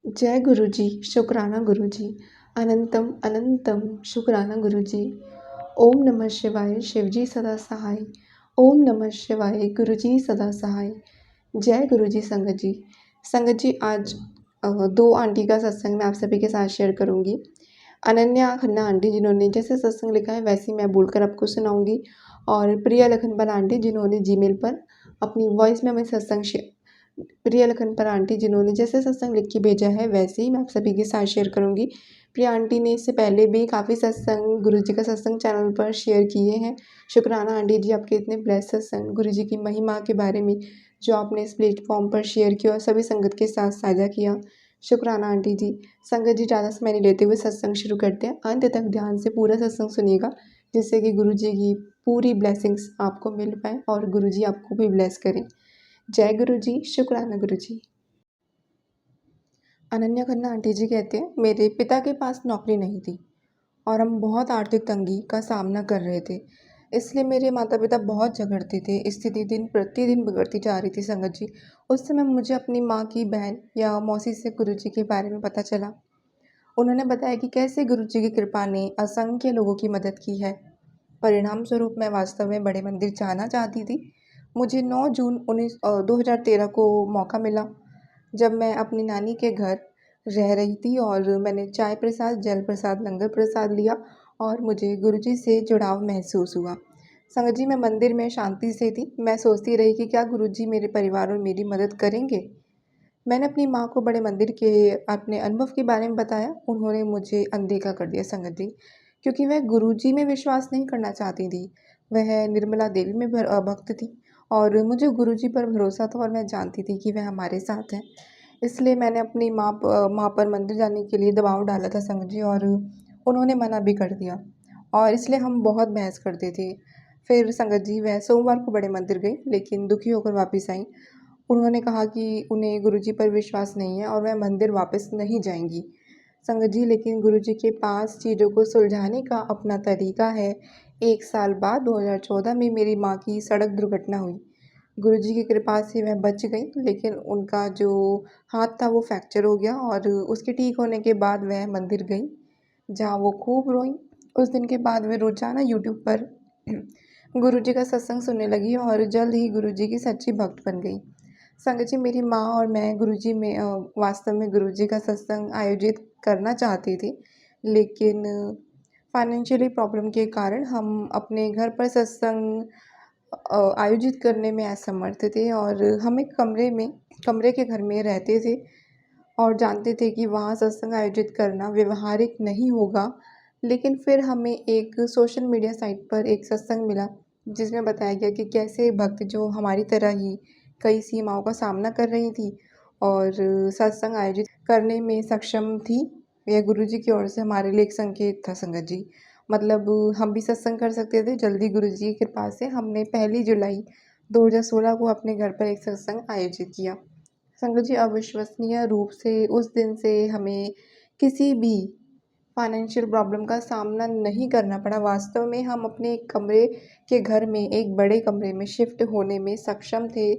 जय गुरु जी, शुक्राना गुरु जी। अनंतम अनंतम शुक्राना गुरु जी। ओम नमः शिवाय, शिव जी सदा सहाय। ओम नमः शिवाय, गुरु जी सदा सहाय। जय गुरु जी। संगत जी, आज दो आंटी का सत्संग मैं आप सभी के साथ शेयर करूंगी। अनन्या खन्ना आंटी जिन्होंने जैसे सत्संग लिखा है वैसे ही मैं बोलकर आपको सुनाऊंगी, और प्रिया लखनपाल आंटी जिन्होंने जीमेल पर अपनी वॉइस में हमें सत्संग प्रिया लखनपाल आंटी जिन्होंने जैसे सत्संग लिख के भेजा है वैसे ही मैं आप सभी के साथ शेयर करूंगी। प्रिया आंटी ने इससे पहले भी काफ़ी सत्संग गुरु जी का सत्संग चैनल पर शेयर किए हैं। शुक्राना आंटी जी, आपके इतने ब्लेस सत्संग गुरु जी की महिमा के बारे में जो आपने इस प्लेटफॉर्म पर शेयर किया और सभी संगत के साथ साझा किया। शुक्राना आंटी जी। संगत जी, ज़्यादा समय नहीं लेते हुए सत्संग शुरू करते हैं। अंत तक ध्यान से पूरा सत्संग सुनिएगा जिससे कि गुरु जी की पूरी ब्लेसिंग्स आपको मिल पाए और गुरु जी आपको भी ब्लेस करें। जय गुरु जी, शुक्राना गुरु जी। अनन्या खन्ना आंटी जी कहते हैं, मेरे पिता के पास नौकरी नहीं थी और हम बहुत आर्थिक तंगी का सामना कर रहे थे। इसलिए मेरे माता पिता बहुत झगड़ते थे। स्थिति दिन प्रतिदिन बिगड़ती जा रही थी। संगत जी, उस समय मुझे अपनी माँ की बहन या मौसी से गुरु जी के बारे में पता चला। उन्होंने बताया कि कैसे गुरु जी की कृपा ने असंख्य लोगों की मदद की है। परिणाम स्वरूप मैं वास्तव में बड़े मंदिर जाना चाहती थी। मुझे 9 जून 2013 को मौका मिला जब मैं अपनी नानी के घर रह रही थी और मैंने चाय प्रसाद, जल प्रसाद, लंगर प्रसाद लिया और मुझे गुरुजी से जुड़ाव महसूस हुआ। संगत जी, मैं मंदिर में शांति से थी। मैं सोचती रही कि क्या गुरुजी मेरे परिवार और मेरी मदद करेंगे। मैंने अपनी माँ को बड़े मंदिर के अपने अनुभव के बारे में बताया। उन्होंने मुझे अनदेखा कर दिया संगत जी, क्योंकि वह गुरुजी में विश्वास नहीं करना चाहती थी। वह निर्मला देवी में भक्त थी और मुझे गुरुजी पर भरोसा था और मैं जानती थी कि वह हमारे साथ हैं। इसलिए मैंने अपनी माँ पर मंदिर जाने के लिए दबाव डाला था संगत जी, और उन्होंने मना भी कर दिया और इसलिए हम बहुत बहस करते थे। फिर संगत जी, वह सोमवार को बड़े मंदिर गई लेकिन दुखी होकर वापस आई। उन्होंने कहा कि उन्हें गुरुजी पर विश्वास नहीं है और वह मंदिर वापस नहीं जाएंगी। संगत जी, लेकिन गुरुजी के पास चीज़ों को सुलझाने का अपना तरीका है। 1 साल बाद 2014 में मेरी माँ की सड़क दुर्घटना हुई। गुरुजी की कृपा से वह बच गई, लेकिन उनका जो हाथ था वो फ्रैक्चर हो गया और उसके ठीक होने के बाद वह मंदिर गई, जहाँ वो खूब रोईं। उस दिन के बाद वे रोज़ाना यूट्यूब पर गुरुजी का सत्संग सुनने लगी और जल्द ही गुरुजी की सच्ची भक्त बन गई। संगत जी, मेरी माँ और मैं गुरुजी में वास्तव में गुरुजी का सत्संग आयोजित करना चाहती थी, लेकिन फाइनेंशियली प्रॉब्लम के कारण हम अपने घर पर सत्संग आयोजित करने में असमर्थ थे और हम एक कमरे के घर में रहते थे और जानते थे कि वहाँ सत्संग आयोजित करना व्यवहारिक नहीं होगा। लेकिन फिर हमें एक सोशल मीडिया साइट पर एक सत्संग मिला जिसमें बताया गया कि कैसे भक्त जो हमारी तरह ही कई सीमाओं का सामना कर रही थी और सत्संग आयोजित करने में सक्षम थी। यह गुरुजी की ओर से हमारे लिए एक संकेत था संगत जी। मतलब हम भी सत्संग कर सकते थे। जल्दी गुरुजी की कृपा से हमने 1 जुलाई 2016 को अपने घर पर एक सत्संग आयोजित किया। संगत जी, अविश्वसनीय रूप से उस दिन से हमें किसी भी फाइनेंशियल प्रॉब्लम का सामना नहीं करना पड़ा। वास्तव में हम अपने एक कमरे के घर में एक बड़े कमरे में शिफ्ट होने में सक्षम थे।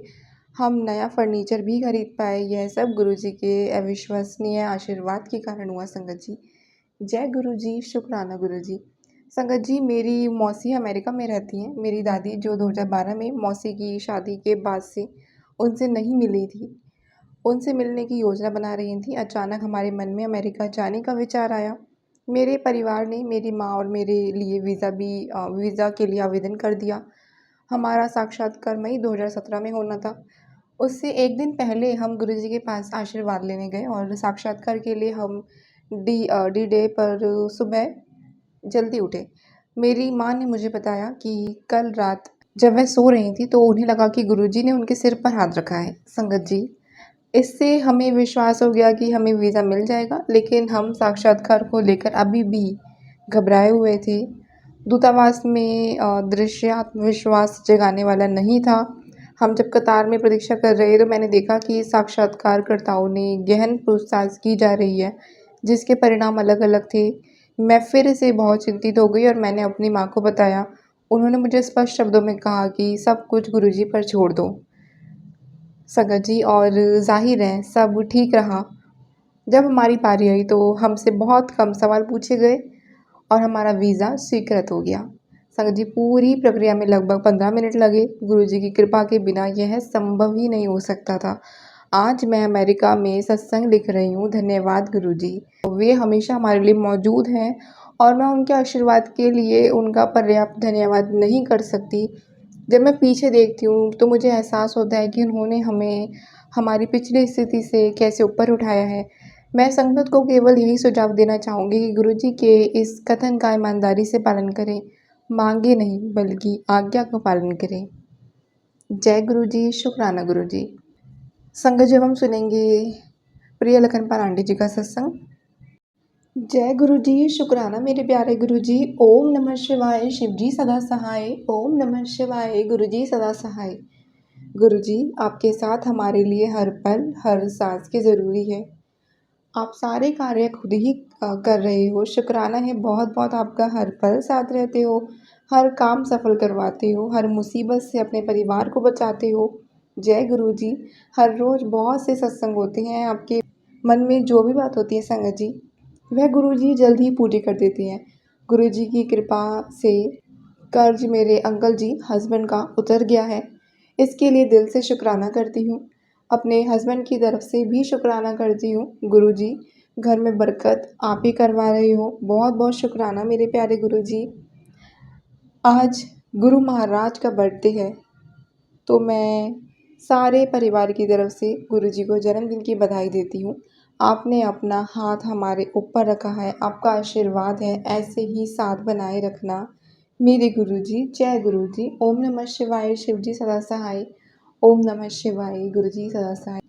हम नया फर्नीचर भी खरीद पाए। यह सब गुरुजी के अविश्वसनीय आशीर्वाद के कारण हुआ संगत जी। जय गुरु जी, शुक्राना गुरु जी। संगत जी, मेरी मौसी अमेरिका में रहती हैं। मेरी दादी जो 2012 में मौसी की शादी के बाद से उनसे नहीं मिली थी, उनसे मिलने की योजना बना रही थी। अचानक हमारे मन में अमेरिका जाने का विचार आया। मेरे परिवार ने मेरी माँ और मेरे लिए वीज़ा के लिए आवेदन कर दिया। हमारा साक्षात्कार मई 2017 में होना था। उससे 1 दिन पहले हम गुरुजी के पास आशीर्वाद लेने गए और साक्षात्कार के लिए हम डी डे पर सुबह जल्दी उठे। मेरी माँ ने मुझे बताया कि कल रात जब वह सो रही थी तो उन्हें लगा कि गुरुजी ने उनके सिर पर हाथ रखा है। संगत जी, इससे हमें विश्वास हो गया कि हमें वीज़ा मिल जाएगा, लेकिन हम साक्षात्कार को लेकर अभी भी घबराए हुए थे। दूतावास में दृश्य आत्मविश्वास जगाने वाला नहीं था। हम जब कतार में प्रतीक्षा कर रहे तो मैंने देखा कि साक्षात्कारकर्ताओं ने गहन पूछताछ की जा रही है, जिसके परिणाम अलग-अलग थे। मैं फिर से बहुत चिंतित हो गई और मैंने अपनी माँ को बताया। उन्होंने मुझे स्पष्ट शब्दों में कहा कि सब कुछ गुरुजी पर छोड़ दो संगत जी, और ज़ाहिर है सब ठीक रहा। जब हमारी पारी आई तो हमसे बहुत कम सवाल पूछे गए और हमारा वीज़ा स्वीकृत हो गया। संगत जी, पूरी प्रक्रिया में लगभग 15 मिनट लगे। गुरुजी की कृपा के बिना यह संभव ही नहीं हो सकता था। आज मैं अमेरिका में सत्संग लिख रही हूँ। धन्यवाद गुरुजी। वे हमेशा हमारे लिए मौजूद हैं और मैं उनके आशीर्वाद के लिए उनका पर्याप्त धन्यवाद नहीं कर सकती। जब मैं पीछे देखती हूँ तो मुझे एहसास होता है कि उन्होंने हमें हमारी पिछली स्थिति से कैसे ऊपर उठाया है। मैं संगत को केवल यही सुझाव देना चाहूँगी कि गुरुजी के इस कथन का ईमानदारी से पालन करें। मांगे नहीं बल्कि आज्ञा का पालन करें। जय गुरुजी, शुक्राना गुरुजी। संगत, जब हम सुनेंगे प्रिय लखन पारांडे जी का सत्संग। जय गुरुजी, शुक्राना मेरे प्यारे गुरुजी। ओम नमः शिवाय, शिवजी सदा सहाय। ओम नमः शिवाय, गुरुजी सदा सहाय। गुरुजी, आपके साथ हमारे लिए हर पल हर सांस की ज़रूरी है। आप सारे कार्य खुद ही कर रहे हो। शुक्राना है बहुत बहुत आपका, हर पल साथ रहते हो, हर काम सफल करवाते हो, हर मुसीबत से अपने परिवार को बचाते हो। जय गुरुजी। हर रोज़ बहुत से सत्संग होते हैं, आपके मन में जो भी बात होती है संगत जी, वह गुरुजी जल्द ही पूरी कर देते हैं। गुरुजी की कृपा से कर्ज मेरे अंकल जी हस्बैंड का उतर गया है। इसके लिए दिल से शुक्राना करती हूँ। अपने हस्बैंड की तरफ से भी शुक्राना करती हूँ। गुरुजी, घर में बरकत आप ही करवा रहे हो। बहुत बहुत शुक्राना मेरे प्यारे गुरुजी। आज गुरु महाराज का बर्थडे है तो मैं सारे परिवार की तरफ से गुरुजी को जन्मदिन की बधाई देती हूँ। आपने अपना हाथ हमारे ऊपर रखा है, आपका आशीर्वाद है, ऐसे ही साथ बनाए रखना मेरे गुरुजी। जय गुरुजी। ओम नमः शिवाय, शिवजी सदा सहाय। ओम नमः शिवाय, गुरुजी सदा सहाय।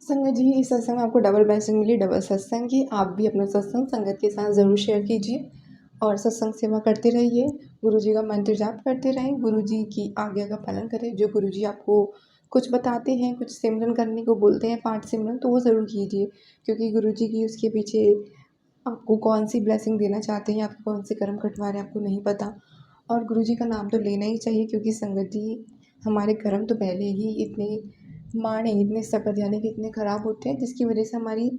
संगत जी, इस सत्संग में आपको डबल ब्लेसिंग मिली, डबल सत्संग की। आप भी अपना सत्संग संगत के साथ ज़रूर शेयर कीजिए और सत्संग सेवा करते रहिए। गुरुजी का मंत्र जाप करते रहें, गुरुजी की आज्ञा का पालन करें। जो गुरुजी आपको कुछ बताते हैं, कुछ सिमरन करने को बोलते हैं, पाठ सिमरन, तो वो ज़रूर कीजिए, क्योंकि गुरुजी की उसके पीछे आपको कौन सी ब्लेसिंग देना चाहते हैं, आपको कौन से कर्म कटवा रहे हैं, आपको नहीं पता। और गुरुजी का नाम तो लेना ही चाहिए, क्योंकि संगत जी, हमारे कर्म तो पहले ही इतने माड़े, इतने सकत यानी कि इतने ख़राब होते हैं, जिसकी वजह से हमारी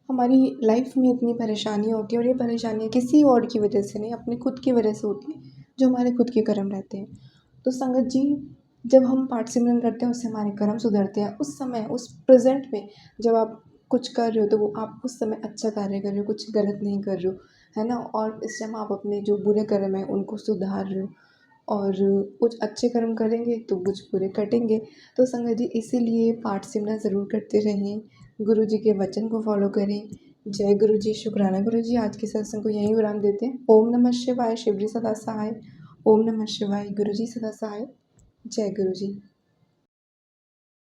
हमारी लाइफ में इतनी परेशानियाँ होती हैं। और ये परेशानियाँ किसी और की वजह से नहीं, अपने खुद की वजह से होती हैं, जो हमारे खुद के कर्म रहते हैं। तो संगत जी, जब हम पाठ सिमरन करते हैं उससे हमारे कर्म सुधरते हैं। उस समय, उस प्रेजेंट में जब आप कुछ कर रहे हो तो वो आप उस समय अच्छा कार्य कर रहे हो, कुछ गलत नहीं कर रहे हो, है ना। और इस टाइम आप अपने जो बुरे कर्म हैं उनको सुधार रहे हो और कुछ अच्छे कर्म करेंगे तो कुछ बुरे कटेंगे। तो संगत जी, इसीलिए पाठ सिमरन ज़रूर करते रहें, गुरु जी के वचन को फॉलो करें। जय गुरु जी, शुक्राना गुरु जी। आज के सत्संग को यहीं विराम देते हैं। ओम नमः शिवाय, शिव जी सदा सहाय। ओम नमः शिवाय, गुरु जी सदा सहाय। जय गुरु जी।